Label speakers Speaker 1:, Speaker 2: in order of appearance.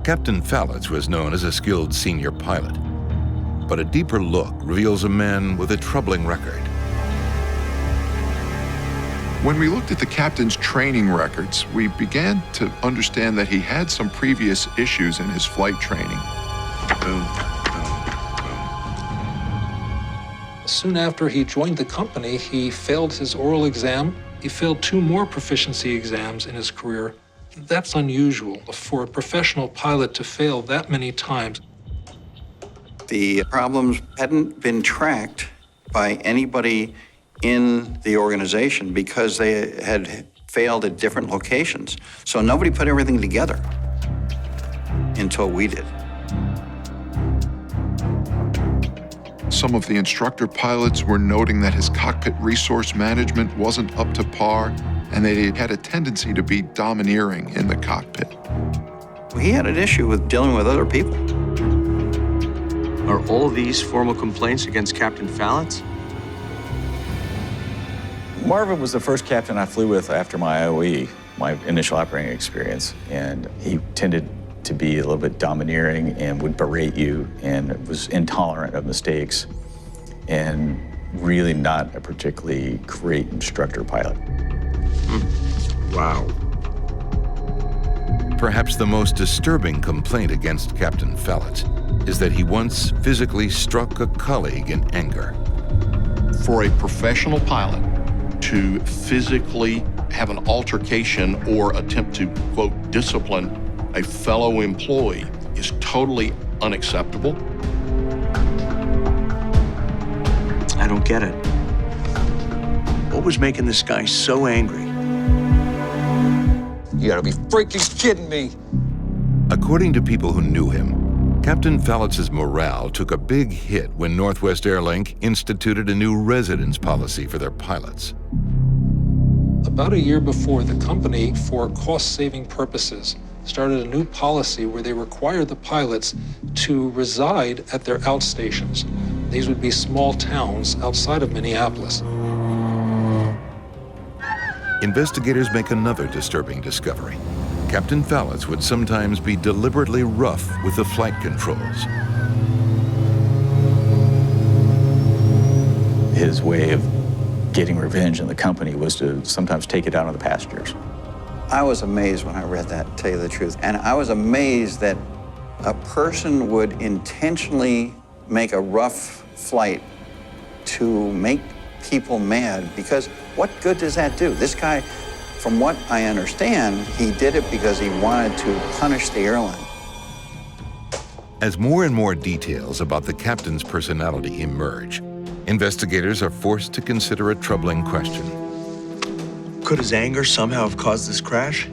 Speaker 1: Captain Falitz was known as a skilled senior pilot, but a deeper look reveals a man with a troubling record.
Speaker 2: When we looked at the captain's training records, we began to understand that he had some previous issues in his flight training.
Speaker 3: Boom.
Speaker 4: Soon after he joined the company, he failed his oral exam. He failed 2 more proficiency exams in his career. That's unusual for a professional pilot to fail that many times.
Speaker 5: The problems hadn't been tracked by anybody in the organization because they had failed at different locations. So nobody put everything together until we did.
Speaker 2: Some of the instructor pilots were noting that his cockpit resource management wasn't up to par, and that he had a tendency to be domineering in the cockpit.
Speaker 5: He had an issue with dealing with other people.
Speaker 3: Are all these formal complaints against Captain Falitz?
Speaker 6: Marvin was the first captain I flew with after my IOE, my initial operating experience, and he tended to be a little bit domineering and would berate you and was intolerant of mistakes and really not a particularly great instructor pilot.
Speaker 3: Wow.
Speaker 1: Perhaps the most disturbing complaint against Captain Falitz is that he once physically struck a colleague in anger.
Speaker 7: For a professional pilot to physically have an altercation or attempt to, quote, discipline a fellow employee is totally unacceptable.
Speaker 3: I don't get it. What was making this guy so angry?
Speaker 8: You gotta be freaking kidding me.
Speaker 1: According to people who knew him, Captain Falitz's morale took a big hit when Northwest Airlink instituted a new residence policy for their pilots.
Speaker 4: About a year before, the company, for cost-saving purposes, started a new policy where they required the pilots to reside at their outstations. These would be small towns outside of Minneapolis.
Speaker 1: Investigators make another disturbing discovery. Captain Falitz would sometimes be deliberately rough with the flight controls.
Speaker 6: His way of getting revenge in the company was to sometimes take it out on the passengers.
Speaker 5: I was amazed when I read that, to tell you the truth. And I was amazed that a person would intentionally make a rough flight to make people mad, because what good does that do? This guy, from what I understand, he did it because he wanted to punish the airline.
Speaker 1: As more and more details about the captain's personality emerge, investigators are forced to consider a troubling question.
Speaker 3: Could his anger somehow have caused this crash?